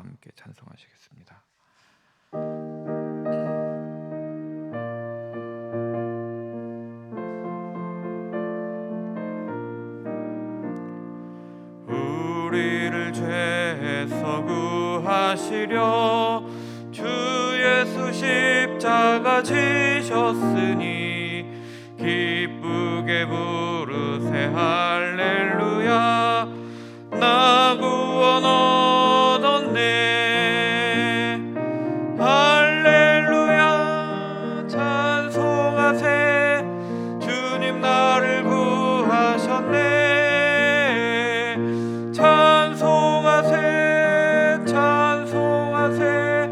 함께 찬송하시겠습니다. 우리를 죄에서 구하시려 주 예수 십자가 지셨으니 기쁘게 부르세 할렐루야. 나 구원 얻었네. 할렐루야. 찬송하세. 주님 나를 구하셨네. 찬송하세. 찬송하세.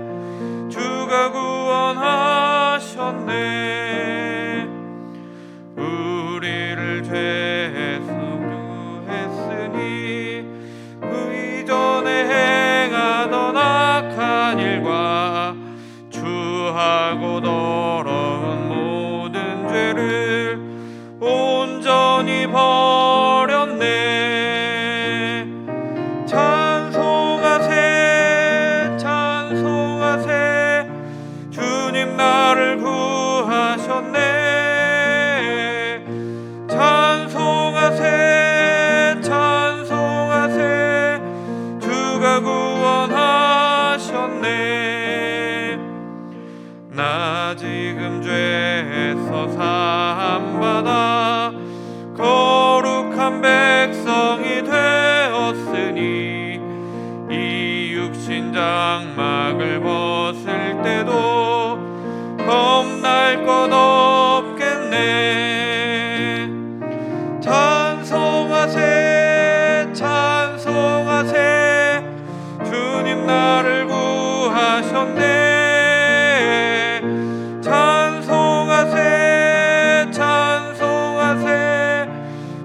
주가 구원하셨네. 우리를 죄에서 구했으니 그 이전에 행하던 악한 일과 추하고 더러운 모든 죄를 온전히 버렸네. 찬송하세. 찬송하세. 주님 나를 구하셨네. 찬송하세. 찬송하세. 주가 구원하셨네. 나 지금 죄에서 사함받아 거룩한 백성이 되었으니 이 육신 장막을 벗을 때도 겁날 것 없겠네. 찬송하세. 찬송하세. 주님 나를 구하셨네. 찬송하세. 찬송하세.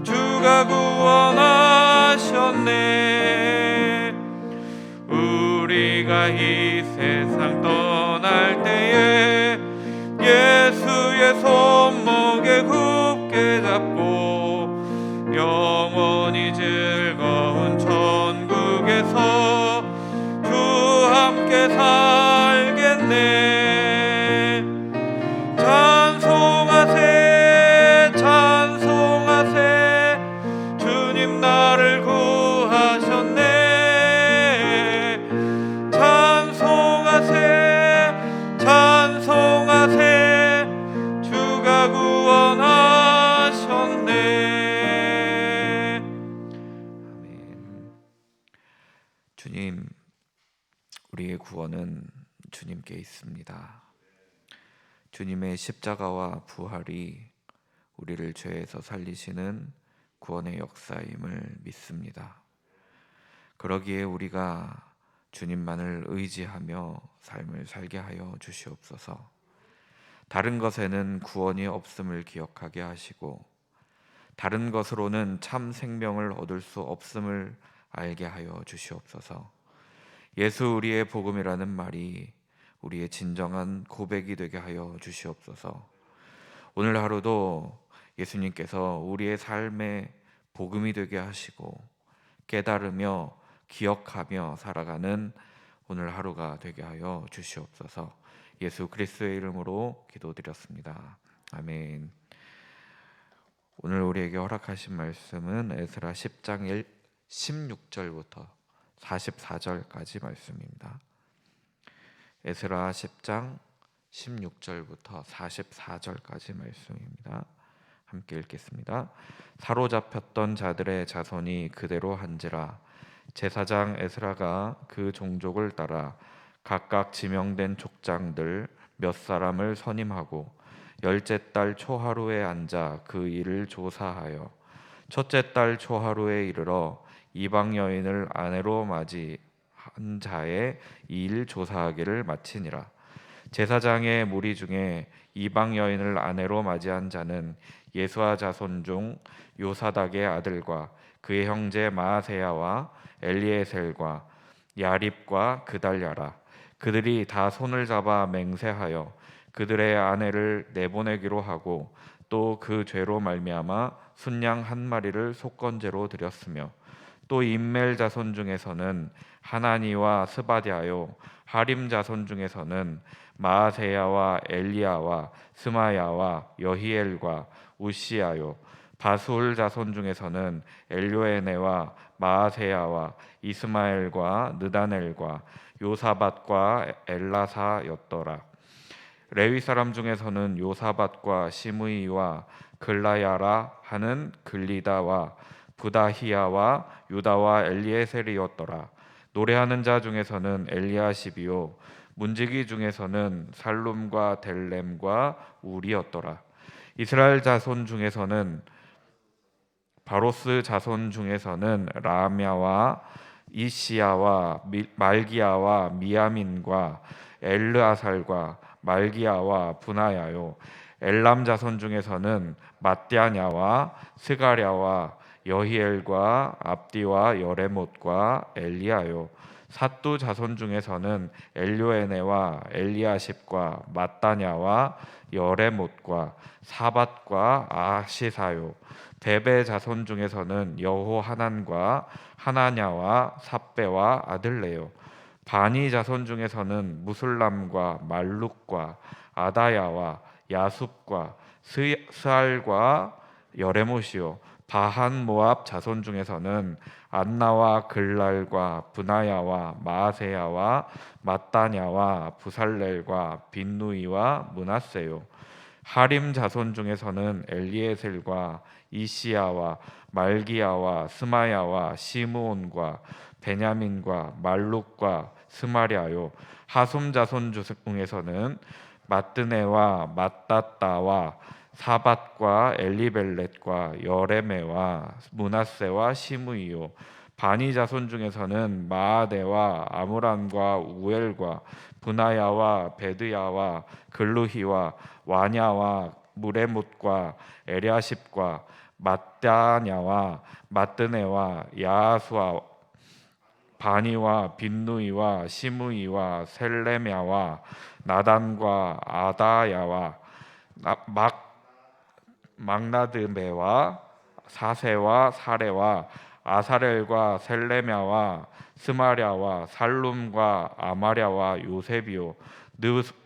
주가 구원하셨네. 우리가 이 세상 떠날 때에 예수의 손목에 굳게 잡고 영원히 즐거운 천국에서 주 함께 살겠네. 찬송하세. 찬송하세. 주님 나를 구하셨네. 찬송하세. 찬송하세. 주가 구원하셨네. 아멘. 주님, 우리의 구원은 주님께 있습니다. 주님의 십자가와 부활이 우리를 죄에서 살리시는 구원의 역사임을 믿습니다. 그러기에 우리가 주님만을 의지하며 삶을 살게 하여 주시옵소서. 다른 것에는 구원이 없음을 기억하게 하시고 다른 것으로는 참 생명을 얻을 수 없음을 알게 하여 주시옵소서. 예수 우리의 복음이라는 말이 우리의 진정한 고백이 되게 하여 주시옵소서. 오늘 하루도 예수님께서 우리의 삶의 복음이 되게 하시고 깨달으며 기억하며 살아가는 오늘 하루가 되게 하여 주시옵소서. 예수 그리스도의 이름으로 기도드렸습니다. 아멘. 오늘 우리에게 허락하신 말씀은 에스라 10장 16절부터 44절까지 말씀입니다. 에스라 10장 16절부터 44절까지 말씀입니다. 함께 읽겠습니다. 사로잡혔던 자들의 자손이 그대로 한지라 제사장 에스라가 그 종족을 따라 각각 지명된 족장들 몇 사람을 선임하고 열째 달 초하루에 앉아 그 일을 조사하여 첫째 달 초하루에 이르러 이방 여인을 아내로 맞이한 자의 이 일 조사하기를 마치니라. 제사장의 무리 중에 이방 여인을 아내로 맞이한 자는 예수아 자손 중 요사닥의 아들과 그의 형제 마아세야와 엘리에셀과 야립과 그달랴라. 그들이 다 손을 잡아 맹세하여 그들의 아내를 내보내기로 하고 또 그 죄로 말미암아 순양 한 마리를 속건제로 드렸으며 또 임멜 자손 중에서는 하나니와 스바디아요. 하림 자손 중에서는 마아세야와 엘리야와 스마야와 여히엘과 우시야요. 바술 자손 중에서는 엘요에네와 마아세야와 이스마엘과 느다넬과 요사밧과 엘라사였더라. 레위 사람 중에서는 요사밧과 시므이와 글라야라 하는 글리다와 부다히야와 유다와 엘리에셀이었더라. 노래하는 자 중에서는 엘리야십이요 문지기 중에서는 살룸과 델렘과 우리였더라. 이스라엘 자손 중에서는 바로스 자손 중에서는 라미아와 이시야와 말기야와 미야민과 엘르아살과 말기야와 분하야요. 엘람 자손 중에서는 mat냐와 스가랴와 여히엘과 압디와 여레못과 엘리야요. 삿두 자손 중에서는 엘요에네와 엘리야십과 mat다냐와 여레못과 사밧과 아시사요. 베베 자손 중에서는 여호하난과 하나냐와 삽베와 아들레요. 바니 자손 중에서는 무술람과 말룩과 아다야와 야숲과 스알과 여레못이요. 바한 모압 자손 중에서는 안나와 글랄과 분하야와 마아세야와 mat다냐와 부살렐과 빈누이와 므낫세요. 하림 자손 중에서는 엘리에셀과 이시야와 말기야와 스마야와 시므온과 베냐민과 말룩과 스마랴요. 하솜 자손 중에서는 마뜨네와 mattat다와 사밧과 엘리벨렛과 여레메와 므낫세와 시므이요. 바니 자손 중에서는 마아데와 아므람과 우엘과 분하야와 베드야와 글루히와 와냐와 무레못과 에랴십과 mat다냐와 마뜨네와 야수와 바니와 빈누이와 시므이와 셀레мя와 나단과 아다야와 막나드메와 사세와 사레와 아사렐과 셀레мя와 스마랴와 살룸과 아마랴와 요셉이요.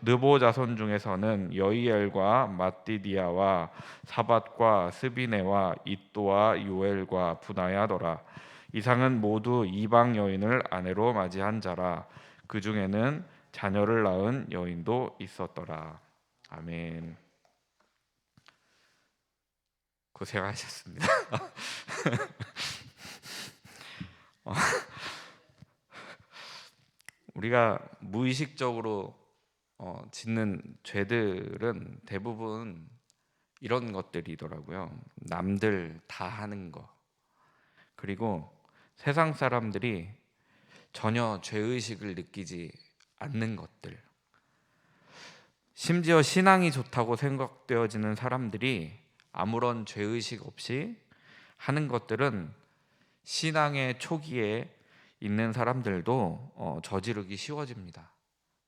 느보 자손 중에서는 여이엘과 mat디디아와 사밧과 스비네와 잇도와 요엘과 분하야더라. 이상은 모두 이방 여인을 아내로 맞이한 자라. 그 중에는 자녀를 낳은 여인도 있었더라. 아멘. 고생하셨습니다. 우리가 무의식적으로 짓는 죄들은 대부분 이런 것들이더라고요. 남들 다 하는 거, 그리고 세상 사람들이 전혀 죄의식을 느끼지 않는 것들, 심지어 신앙이 좋다고 생각되어지는 사람들이 아무런 죄의식 없이 하는 것들은 신앙의 초기에 있는 사람들도 저지르기 쉬워집니다.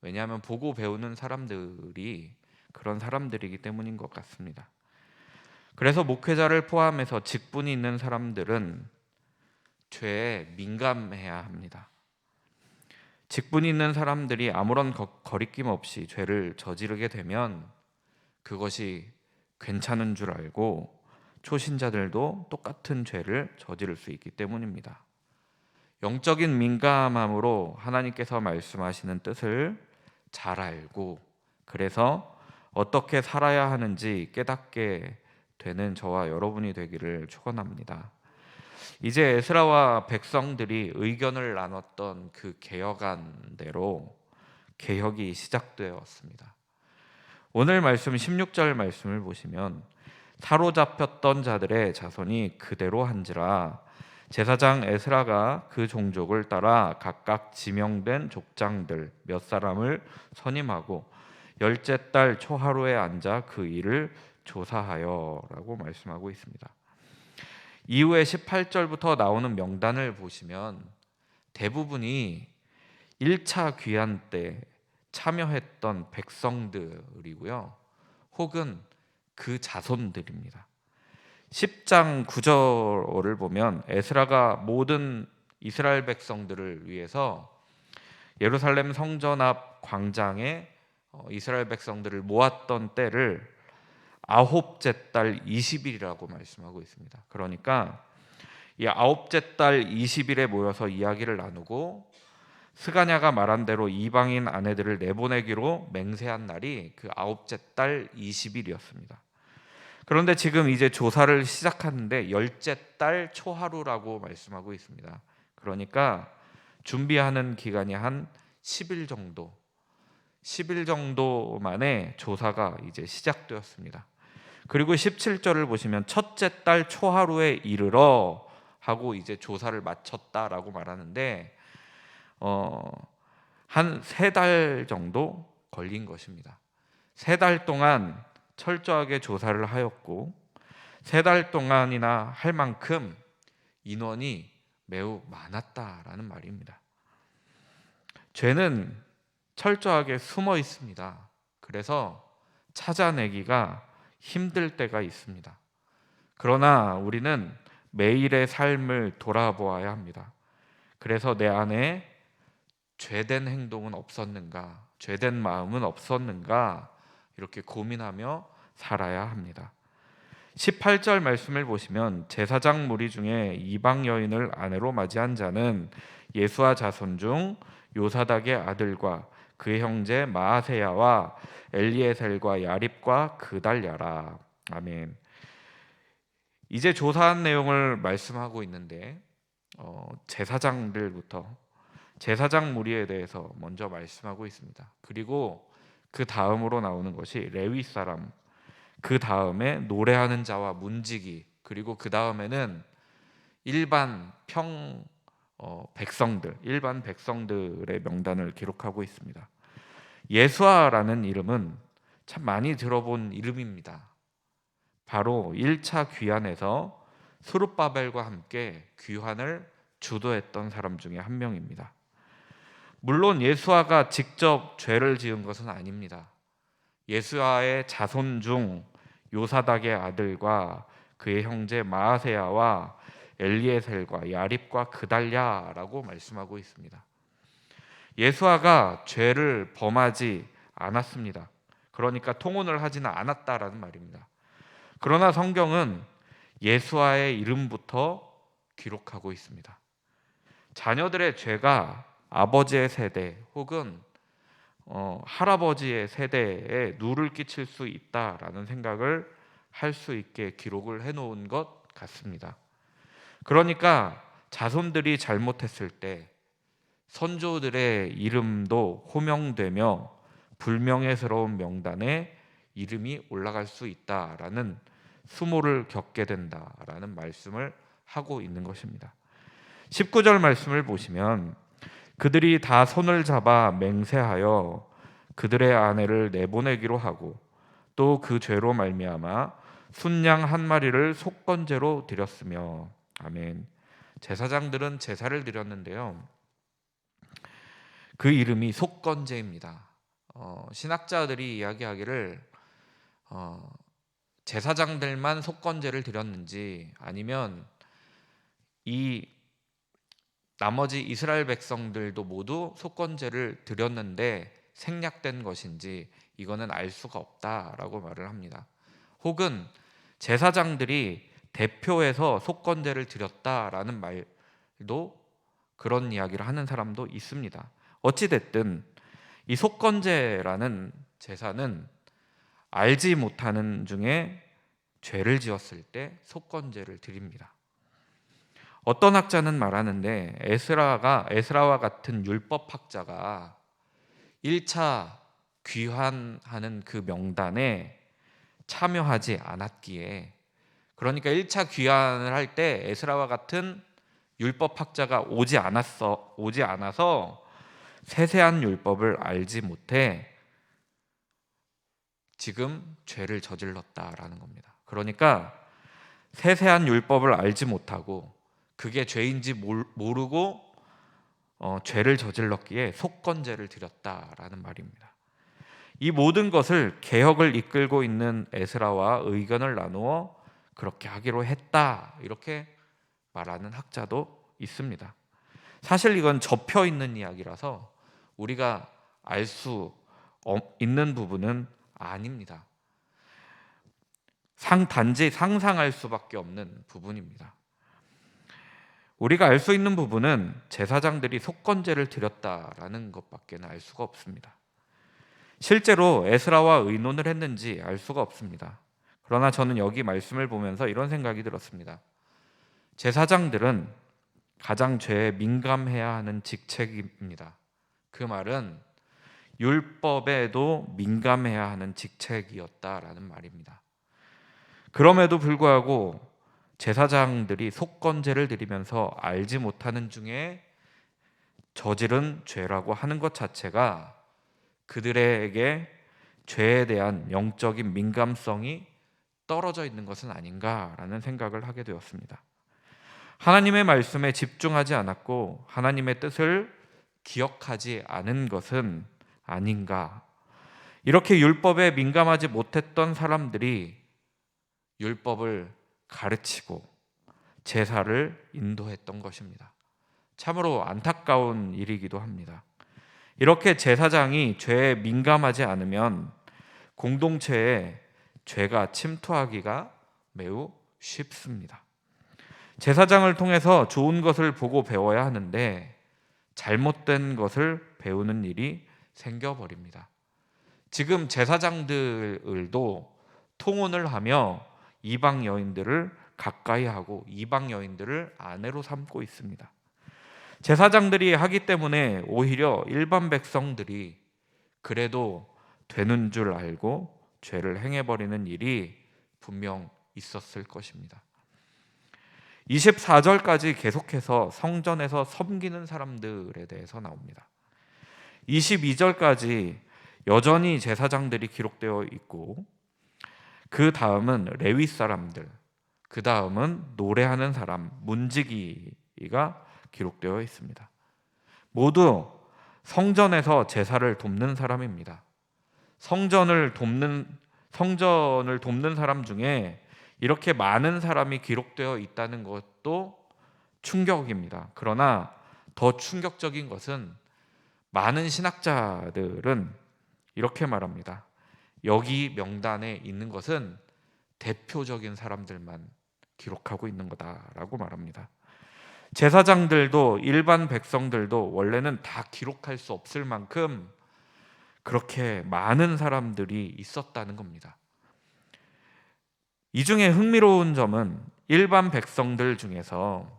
왜냐하면 보고 배우는 사람들이 그런 사람들이기 때문인 것 같습니다. 그래서 목회자를 포함해서 직분이 있는 사람들은 죄에 민감해야 합니다. 직분이 있는 사람들이 아무런 거리낌 없이 죄를 저지르게 되면 그것이 괜찮은 줄 알고 초신자들도 똑같은 죄를 저지를 수 있기 때문입니다. 영적인 민감함으로 하나님께서 말씀하시는 뜻을 잘 알고 그래서 어떻게 살아야 하는지 깨닫게 되는 저와 여러분이 되기를 축원합니다. 이제 에스라와 백성들이 의견을 나눴던 그 개혁안대로 개혁이 시작되었습니다. 오늘 말씀 16절 말씀을 보시면 사로잡혔던 자들의 자손이 그대로 한지라 제사장 에스라가 그 종족을 따라 각각 지명된 족장들 몇 사람을 선임하고 열째 달 초하루에 앉아 그 일을 조사하여라고 말씀하고 있습니다. 이후에 18절부터 나오는 명단을 보시면 대부분이 1차 귀환 때 참여했던 백성들이고요. 혹은 그 자손들입니다. 10장 9절을 보면 에스라가 모든 이스라엘 백성들을 위해서 예루살렘 성전 앞 광장에 이스라엘 백성들을 모았던 때를 아홉째 달 20일이라고 말씀하고 있습니다. 그러니까 이 아홉째 달 20일에 모여서 이야기를 나누고 스가냐가 말한 대로 이방인 아내들을 내보내기로 맹세한 날이 그 아홉째 달 20일이었습니다. 그런데 지금 이제 조사를 시작하는데 열째 달 초하루라고 말씀하고 있습니다. 그러니까 준비하는 기간이 한 10일 정도 만에 조사가 이제 시작되었습니다. 그리고 17절을 보시면 첫째 달 초하루에 이르러 하고 이제 조사를 마쳤다라고 말하는데 한 3달 정도 걸린 것입니다. 3달 동안 철저하게 조사를 하였고 3달 동안이나 할 만큼 인원이 매우 많았다라는 말입니다. 죄는 철저하게 숨어 있습니다. 그래서 찾아내기가 힘들 때가 있습니다. 그러나 우리는 매일의 삶을 돌아보아야 합니다. 그래서 내 안에 죄된 행동은 없었는가, 죄된 마음은 없었는가 이렇게 고민하며 살아야 합니다. 18절 말씀을 보시면 제사장 무리 중에 이방 여인을 아내로 맞이한 자는 예수와 자손 중 요사닥의 아들과 그의 형제 마아세야와 엘리에셀과 야립과 그달랴라. 아멘. 이제 조사한 내용을 말씀하고 있는데 제사장들부터 제사장 무리에 대해서 먼저 말씀하고 있습니다. 그리고 그 다음으로 나오는 것이 레위 사람, 그 다음에 노래하는 자와 문지기, 그리고 그 다음에는 일반 일반 백성들의 명단을 기록하고 있습니다. 예수아라는 이름은 참 많이 들어본 이름입니다. 바로 1차 귀환에서 스룹바벨과 함께 귀환을 주도했던 사람 중에 한 명입니다. 물론 예수아가 직접 죄를 지은 것은 아닙니다. 예수아의 자손 중 요사닥의 아들과 그의 형제 마아세야와 엘리에셀과 야립과 그달랴라고 말씀하고 있습니다. 예수아가 죄를 범하지 않았습니다. 그러니까 통혼을 하지는 않았다라는 말입니다. 그러나 성경은 예수아의 이름부터 기록하고 있습니다. 자녀들의 죄가 아버지의 세대 혹은 할아버지의 세대에 누를 끼칠 수 있다라는 생각을 할 수 있게 기록을 해놓은 것 같습니다. 그러니까 자손들이 잘못했을 때 선조들의 이름도 호명되며 불명예스러운 명단에 이름이 올라갈 수 있다라는 수모를 겪게 된다라는 말씀을 하고 있는 것입니다. 19절 말씀을 보시면 그들이 다 손을 잡아 맹세하여 그들의 아내를 내보내기로 하고 또 그 죄로 말미암아 순양 한 마리를 속건제로 드렸으며. 아멘. 제사장들은 제사를 드렸는데요, 그 이름이 속건제입니다. 신학자들이 이야기하기를 제사장들만 속건제를 드렸는지 아니면 이 나머지 이스라엘 백성들도 모두 속건제를 드렸는데 생략된 것인지 이거는 알 수가 없다라고 말을 합니다. 혹은 제사장들이 대표해서 속건제를 드렸다라는 말도, 그런 이야기를 하는 사람도 있습니다. 어찌됐든 이 속건제라는 제사는 알지 못하는 중에 죄를 지었을 때 속건제를 드립니다. 어떤 학자는 말하는데 에스라와 같은 율법학자가 1차 귀환하는 그 명단에 참여하지 않았기에, 그러니까 1차 귀환을 할 때 에스라와 같은 율법학자가 오지 않아서 세세한 율법을 알지 못해 지금 죄를 저질렀다라는 겁니다. 그러니까 세세한 율법을 알지 못하고 그게 죄인지 모르고 죄를 저질렀기에 속건제를 드렸다라는 말입니다. 이 모든 것을 개혁을 이끌고 있는 에스라와 의견을 나누어 그렇게 하기로 했다, 이렇게 말하는 학자도 있습니다. 사실 이건 접혀 있는 이야기라서 우리가 알 수 있는 부분은 아닙니다. 단지 상상할 수밖에 없는 부분입니다. 우리가 알 수 있는 부분은 제사장들이 속건제를 드렸다라는 것밖에 알 수가 없습니다. 실제로 에스라와 의논을 했는지 알 수가 없습니다. 그러나 저는 여기 말씀을 보면서 이런 생각이 들었습니다. 제사장들은 가장 죄에 민감해야 하는 직책입니다. 그 말은 율법에도 민감해야 하는 직책이었다라는 말입니다. 그럼에도 불구하고 제사장들이 속건제를 드리면서 알지 못하는 중에 저지른 죄라고 하는 것 자체가 그들에게 죄에 대한 영적인 민감성이 떨어져 있는 것은 아닌가라는 생각을 하게 되었습니다. 하나님의 말씀에 집중하지 않았고 하나님의 뜻을 기억하지 않은 것은 아닌가. 이렇게 율법에 민감하지 못했던 사람들이 율법을 가르치고 제사를 인도했던 것입니다. 참으로 안타까운 일이기도 합니다. 이렇게 제사장이 죄에 민감하지 않으면 공동체에 죄가 침투하기가 매우 쉽습니다. 제사장을 통해서 좋은 것을 보고 배워야 하는데 잘못된 것을 배우는 일이 생겨버립니다. 지금 제사장들도 통혼을 하며 이방 여인들을 가까이 하고 이방 여인들을 아내로 삼고 있습니다. 제사장들이 하기 때문에 오히려 일반 백성들이 그래도 되는 줄 알고 죄를 행해버리는 일이 분명 있었을 것입니다. 24절까지 계속해서 성전에서 섬기는 사람들에 대해서 나옵니다. 22절까지 여전히 제사장들이 기록되어 있고 그 다음은 레위 사람들, 그 다음은 노래하는 사람, 문지기가 기록되어 있습니다. 모두 성전에서 제사를 돕는 사람입니다. 성전을 돕는 사람 중에 이렇게 많은 사람이 기록되어 있다는 것도 충격입니다. 그러나 더 충격적인 것은 많은 신학자들은 이렇게 말합니다. 여기 명단에 있는 것은 대표적인 사람들만 기록하고 있는 거다라고 말합니다. 제사장들도 일반 백성들도 원래는 다 기록할 수 없을 만큼 그렇게 많은 사람들이 있었다는 겁니다. 이 중에 흥미로운 점은 일반 백성들 중에서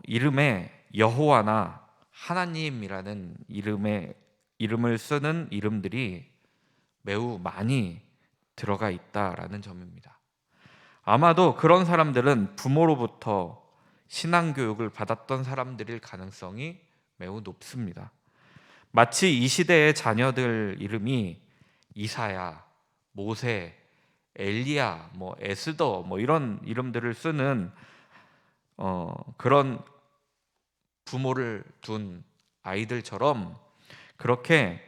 이름에 여호와나 하나님이라는 이름을 쓰는 이름들이 매우 많이 들어가 있다라는 점입니다. 아마도 그런 사람들은 부모로부터 신앙 교육을 받았던 사람들일 가능성이 매우 높습니다. 마치 이 시대의 자녀들 이름이 이사야, 모세, 엘리야, 에스더 이런 이름들을 쓰는 그런 부모를 둔 아이들처럼 그렇게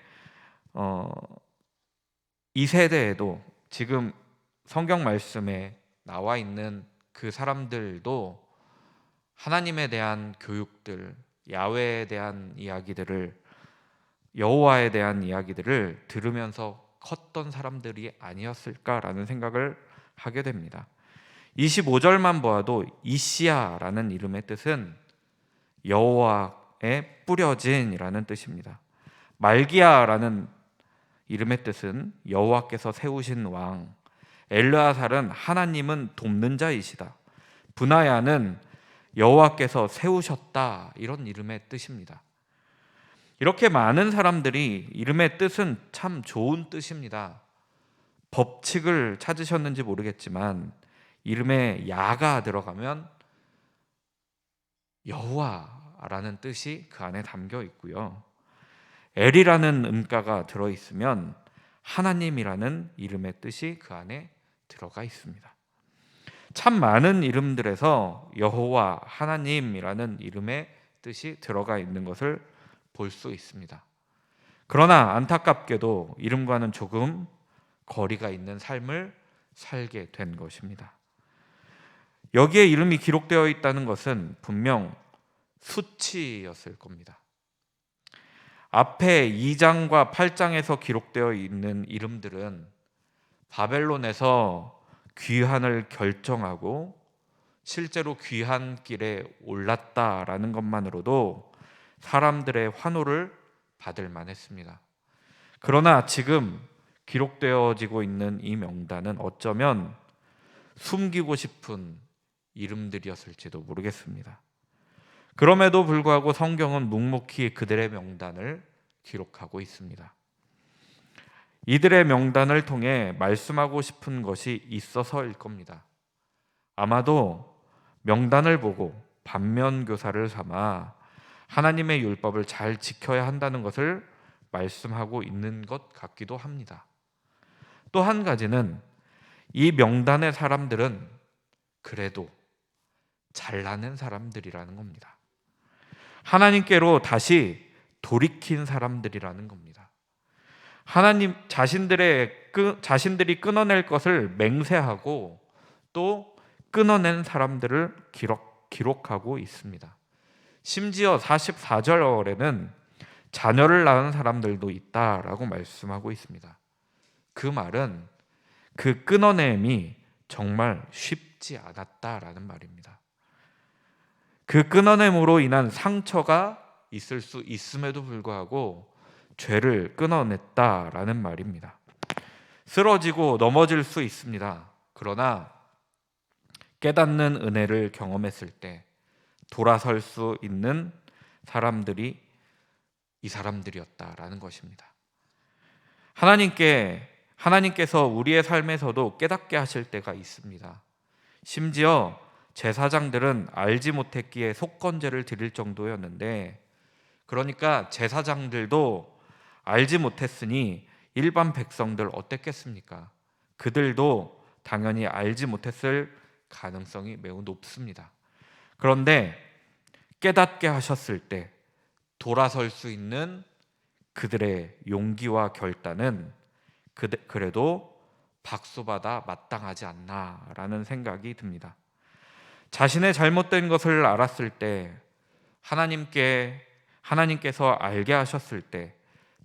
이 세대에도 지금 성경 말씀에 나와 있는 그 사람들도 하나님에 대한 교육들, 야훼에 대한 이야기들을, 여호와에 대한 이야기들을 들으면서 컸던 사람들이 아니었을까라는 생각을 하게 됩니다. 25절만 보아도 이시야라는 이름의 뜻은 여호와의 뿌려진이라는 뜻입니다. 말기야라는 이름의 뜻은 여호와께서 세우신 왕, 엘르아살은 하나님은 돕는 자이시다, 브나야는 여호와께서 세우셨다, 이런 이름의 뜻입니다. 이렇게 많은 사람들이 이름의 뜻은 참 좋은 뜻입니다. 법칙을 찾으셨는지 모르겠지만 이름에 야가 들어가면 여호와라는 뜻이 그 안에 담겨 있고요. 엘이라는 음가가 들어있으면 하나님이라는 이름의 뜻이 그 안에 들어가 있습니다. 참 많은 이름들에서 여호와, 하나님이라는 이름의 뜻이 들어가 있는 것을 볼 수 있습니다. 그러나 안타깝게도 이름과는 조금 거리가 있는 삶을 살게 된 것입니다. 여기에 이름이 기록되어 있다는 것은 분명 수치였을 겁니다. 앞에 2장과 8장에서 기록되어 있는 이름들은 바벨론에서 귀환을 결정하고 실제로 귀환길에 올랐다라는 것만으로도 사람들의 환호를 받을 만했습니다. 그러나 지금 기록되어지고 있는 이 명단은 어쩌면 숨기고 싶은 이름들이었을지도 모르겠습니다. 그럼에도 불구하고 성경은 묵묵히 그들의 명단을 기록하고 있습니다. 이들의 명단을 통해 말씀하고 싶은 것이 있어서일 겁니다. 아마도 명단을 보고 반면교사를 삼아 하나님의 율법을 잘 지켜야 한다는 것을 말씀하고 있는 것 같기도 합니다. 또 한 가지는 이 명단의 사람들은 그래도 잘나는 사람들이라는 겁니다. 하나님께로 다시 돌이킨 사람들이라는 겁니다. 하나님 자신들이 끊어낼 것을 맹세하고 또 끊어낸 사람들을 기록하고 있습니다. 심지어 44절에는 자녀를 낳은 사람들도 있다라고 말씀하고 있습니다. 그 말은 그 끊어냄이 정말 쉽지 않았다라는 말입니다. 그 끊어냄으로 인한 상처가 있을 수 있음에도 불구하고 죄를 끊어냈다라는 말입니다. 쓰러지고 넘어질 수 있습니다. 그러나 깨닫는 은혜를 경험했을 때 돌아설 수 있는 사람들이 이 사람들이었다라는 것입니다. 하나님께서 우리의 삶에서도 깨닫게 하실 때가 있습니다. 심지어 제사장들은 알지 못했기에 속건제를 드릴 정도였는데, 그러니까 제사장들도 알지 못했으니 일반 백성들 어땠겠습니까? 그들도 당연히 알지 못했을 가능성이 매우 높습니다. 그런데 깨닫게 하셨을 때 돌아설 수 있는 그들의 용기와 결단은 그래도 박수받아 마땅하지 않나라는 생각이 듭니다. 자신의 잘못된 것을 알았을 때 하나님께서 알게 하셨을 때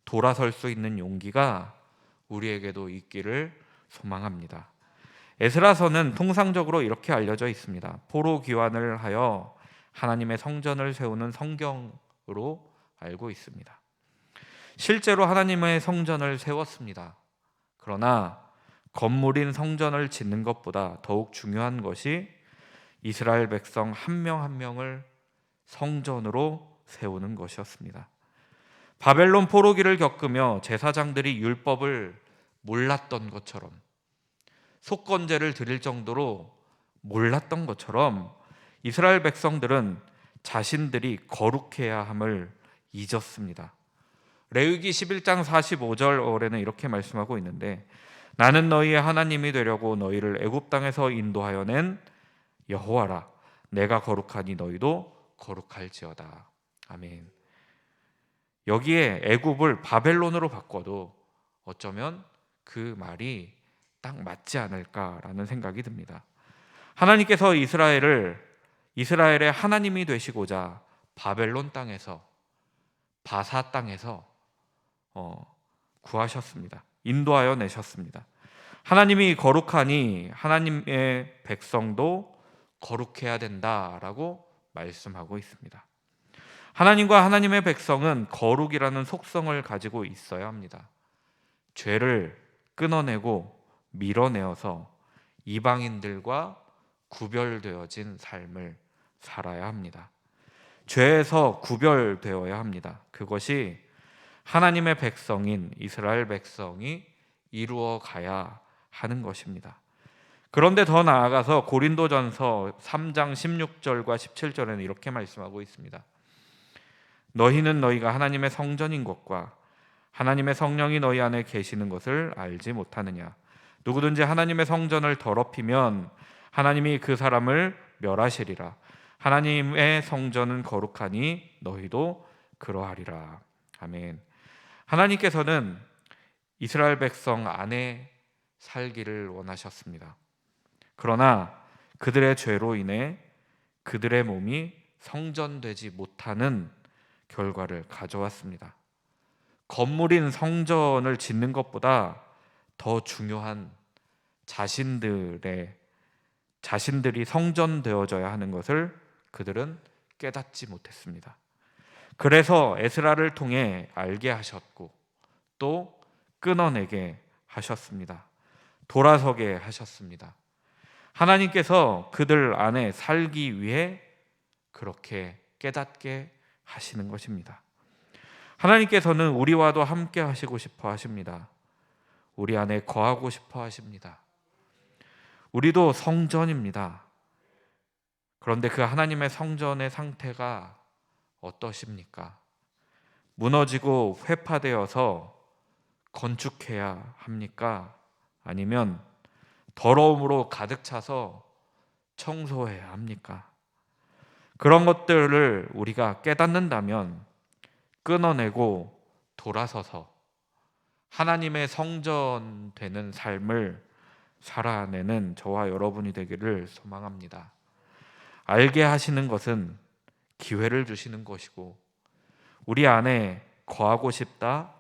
돌아설 수 있는 용기가 우리에게도 있기를 소망합니다. 에스라서는 통상적으로 이렇게 알려져 있습니다. 포로 귀환을 하여 하나님의 성전을 세우는 성경으로 알고 있습니다. 실제로 하나님의 성전을 세웠습니다. 그러나 건물인 성전을 짓는 것보다 더욱 중요한 것이 이스라엘 백성 한 명 한 명을 성전으로 세우는 것이었습니다. 바벨론 포로기를 겪으며 제사장들이 율법을 몰랐던 것처럼, 속건제를 드릴 정도로 몰랐던 것처럼 이스라엘 백성들은 자신들이 거룩해야 함을 잊었습니다. 레위기 11장 45절에는 이렇게 말씀하고 있는데, 나는 너희의 하나님이 되려고 너희를 애굽 땅에서 인도하여 낸 여호와라. 내가 거룩하니 너희도 거룩할지어다. 아멘. 여기에 애굽을 바벨론으로 바꿔도 어쩌면 그 말이 딱 맞지 않을까라는 생각이 듭니다. 하나님께서 이스라엘의 하나님이 되시고자 바벨론 땅에서, 바사 땅에서 구하셨습니다. 인도하여 내셨습니다. 하나님이 거룩하니 하나님의 백성도 거룩해야 된다라고 말씀하고 있습니다. 하나님과 하나님의 백성은 거룩이라는 속성을 가지고 있어야 합니다. 죄를 끊어내고 밀어내어서 이방인들과 구별되어진 삶을 살아야 합니다. 죄에서 구별되어야 합니다. 그것이 하나님의 백성인 이스라엘 백성이 이루어 가야 하는 것입니다. 그런데 더 나아가서 고린도전서 3장 16절과 17절에는 이렇게 말씀하고 있습니다. 너희는 너희가 하나님의 성전인 것과 하나님의 성령이 너희 안에 계시는 것을 알지 못하느냐. 누구든지 하나님의 성전을 더럽히면 하나님이 그 사람을 멸하시리라. 하나님의 성전은 거룩하니 너희도 그러하리라. 아멘. 하나님께서는 이스라엘 백성 안에 살기를 원하셨습니다. 그러나 그들의 죄로 인해 그들의 몸이 성전되지 못하는 결과를 가져왔습니다. 건물인 성전을 짓는 것보다 더 중요한 자신들이 성전되어져야 하는 것을 그들은 깨닫지 못했습니다. 그래서 에스라를 통해 알게 하셨고 또 끊어내게 하셨습니다. 돌아서게 하셨습니다. 하나님께서 그들 안에 살기 위해 그렇게 깨닫게 하시는 것입니다. 하나님께서는 우리와도 함께 하시고 싶어 하십니다. 우리 안에 거하고 싶어 하십니다. 우리도 성전입니다. 그런데 그 하나님의 성전의 상태가 어떠십니까? 무너지고 회파되어서 건축해야 합니까? 아니면 더러움으로 가득 차서 청소해야 합니까? 그런 것들을 우리가 깨닫는다면 끊어내고 돌아서서 하나님의 성전 되는 삶을 살아내는 저와 여러분이 되기를 소망합니다. 알게 하시는 것은 기회를 주시는 것이고 우리 안에 거하고 싶다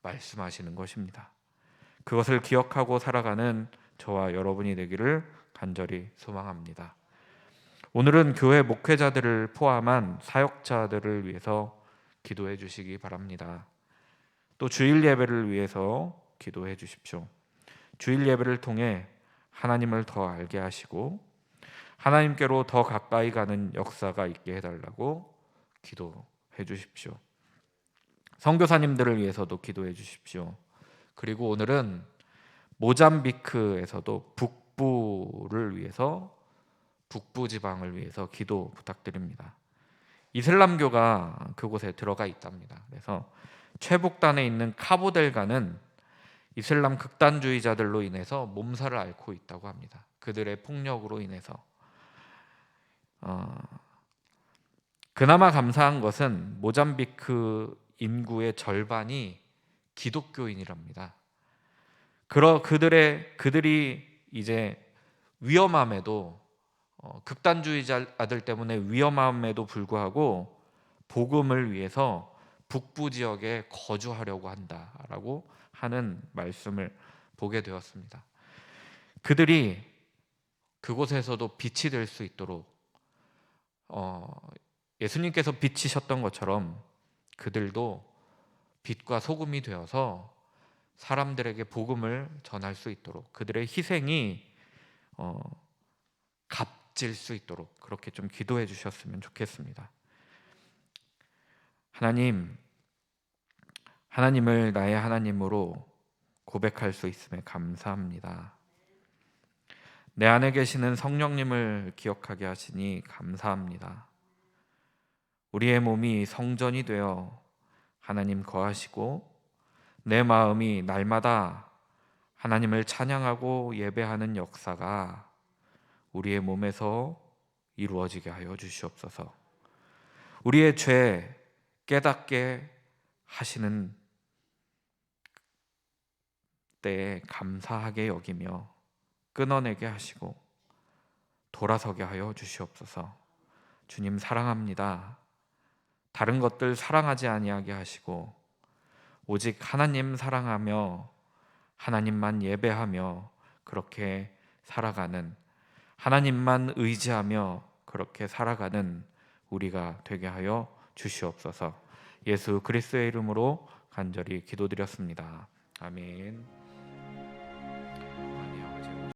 말씀하시는 것입니다. 그것을 기억하고 살아가는 저와 여러분이 되기를 간절히 소망합니다. 오늘은 교회 목회자들을 포함한 사역자들을 위해서 기도해 주시기 바랍니다. 또 주일 예배를 위해서 기도해 주십시오. 주일 예배를 통해 하나님을 더 알게 하시고 하나님께로 더 가까이 가는 역사가 있게 해달라고 기도해 주십시오. 선교사님들을 위해서도 기도해 주십시오. 그리고 오늘은 모잠비크에서도 북부를 위해서 북부 지방을 위해서 기도 부탁드립니다. 이슬람교가 그곳에 들어가 있답니다. 그래서 최북단에 있는 카보델가는 이슬람 극단주의자들로 인해서 몸살을 앓고 있다고 합니다. 그들의 폭력으로 인해서 그나마 감사한 것은 모잠비크 인구의 절반이 기독교인이랍니다. 그들이 이제 위험함에도 극단주의자들 때문에 위험함에도 불구하고 복음을 위해서 북부 지역에 거주하려고 한다라고 하는 말씀을 보게 되었습니다. 그들이 그곳에서도 빛이 될 수 있도록 예수님께서 빛이셨던 것처럼 그들도 빛과 소금이 되어서 사람들에게 복음을 전할 수 있도록 그들의 희생이 값질 수 있도록 그렇게 좀 기도해 주셨으면 좋겠습니다. 하나님을 나의 하나님으로 고백할 수 있음에 감사합니다. 내 안에 계시는 성령님을 기억하게 하시니 감사합니다. 우리의 몸이 성전이 되어 하나님 거하시고 내 마음이 날마다 하나님을 찬양하고 예배하는 역사가 우리의 몸에서 이루어지게 하여 주시옵소서. 우리의 죄 깨닫게 하시는 때에 감사하게 여기며 끊어내게 하시고 돌아서게 하여 주시옵소서. 주님 사랑합니다. 다른 것들 사랑하지 아니하게 하시고 오직 하나님 사랑하며 하나님만 예배하며 그렇게 살아가는, 하나님만 의지하며 그렇게 살아가는 우리가 되게 하여 주시옵소서. 예수 그리스도의 이름으로 간절히 기도드렸습니다. 아멘.